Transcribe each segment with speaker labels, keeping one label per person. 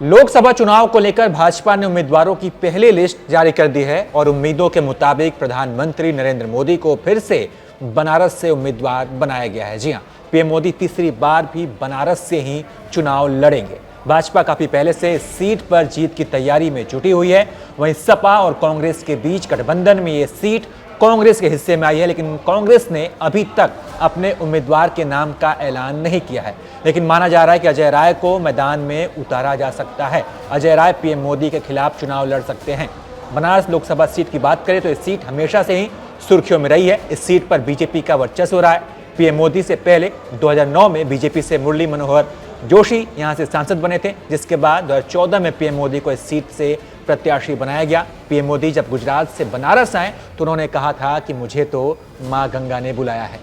Speaker 1: लोकसभा चुनाव को लेकर भाजपा ने उम्मीदवारों की पहली लिस्ट जारी कर दी है और उम्मीदों के मुताबिक प्रधानमंत्री नरेंद्र मोदी को फिर से बनारस से उम्मीदवार बनाया गया है। जी हां, पीएम मोदी तीसरी बार भी बनारस से ही चुनाव लड़ेंगे। भाजपा काफी पहले से इस सीट पर जीत की तैयारी में जुटी हुई है। वहीं सपा और कांग्रेस के बीच गठबंधन में ये सीट कांग्रेस के हिस्से में आई है, लेकिन कांग्रेस ने अभी तक अपने उम्मीदवार के नाम का ऐलान नहीं किया है। लेकिन माना जा रहा है कि अजय राय को मैदान में उतारा जा सकता है। अजय राय पीएम मोदी के खिलाफ चुनाव लड़ सकते हैं। बनारस लोकसभा सीट की बात करें तो इस सीट हमेशा से ही सुर्खियों में रही है। इस सीट पर बीजेपी का वर्चस्व रहा है। पीएम मोदी से पहले 2009 में बीजेपी से मुरली मनोहर जोशी यहां से सांसद बने थे, जिसके बाद 2014 में पीएम मोदी को इस सीट से प्रत्याशी बनाया गया। पीएम मोदी जब गुजरात से बनारस आए तो उन्होंने कहा था कि मुझे तो मां गंगा ने बुलाया है।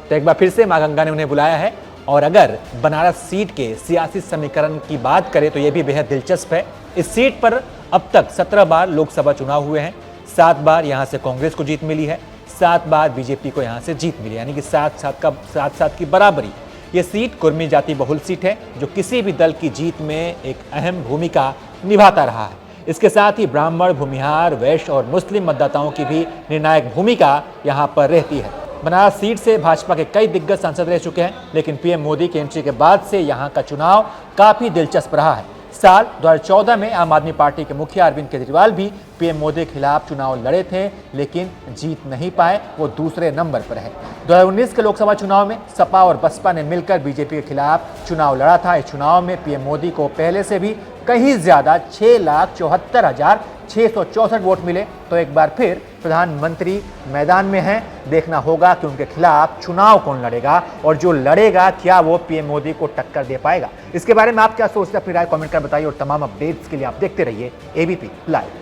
Speaker 1: तो एक बार फिर से मां गंगा ने उन्हें बुलाया है। और अगर बनारस सीट के सियासी समीकरण की बात करें तो यह भी बेहद दिलचस्प है। इस सीट पर अब तक 17 बार लोकसभा चुनाव हुए हैं। 7 बार यहां से कांग्रेस को जीत मिली है, 7 बार बीजेपी को यहां से जीत मिली, यानी कि 7-7 की बराबरी। ये सीट कुर्मी जाति बहुल सीट है जो किसी भी दल की जीत में एक अहम भूमिका निभाता रहा है। इसके साथ ही ब्राह्मण, भूमिहार, वैश्य और मुस्लिम मतदाताओं की भी निर्णायक भूमिका यहां पर रहती है। बनारस सीट से भाजपा के कई दिग्गज सांसद रह चुके हैं, लेकिन पीएम मोदी के एंट्री के बाद से यहां का चुनाव काफी दिलचस्प रहा है। साल 2014 में आम आदमी पार्टी के मुखिया अरविंद केजरीवाल भी पीएम मोदी के खिलाफ चुनाव लड़े थे, लेकिन जीत नहीं पाए, वो दूसरे नंबर पर है। 2019 के लोकसभा चुनाव में सपा और बसपा ने मिलकर बीजेपी के खिलाफ चुनाव लड़ा था। इस चुनाव में पीएम मोदी को पहले से भी कहीं ज्यादा 6,74,664 वोट मिले। तो एक बार फिर प्रधानमंत्री मैदान में हैं। देखना होगा कि उनके खिलाफ चुनाव कौन लड़ेगा और जो लड़ेगा क्या वो पीएम मोदी को टक्कर दे पाएगा। इसके बारे में आप क्या सोचते हैं, अपनी राय कमेंट कर बताइए और तमाम अपडेट्स के लिए आप देखते रहिए एबीपी लाइव।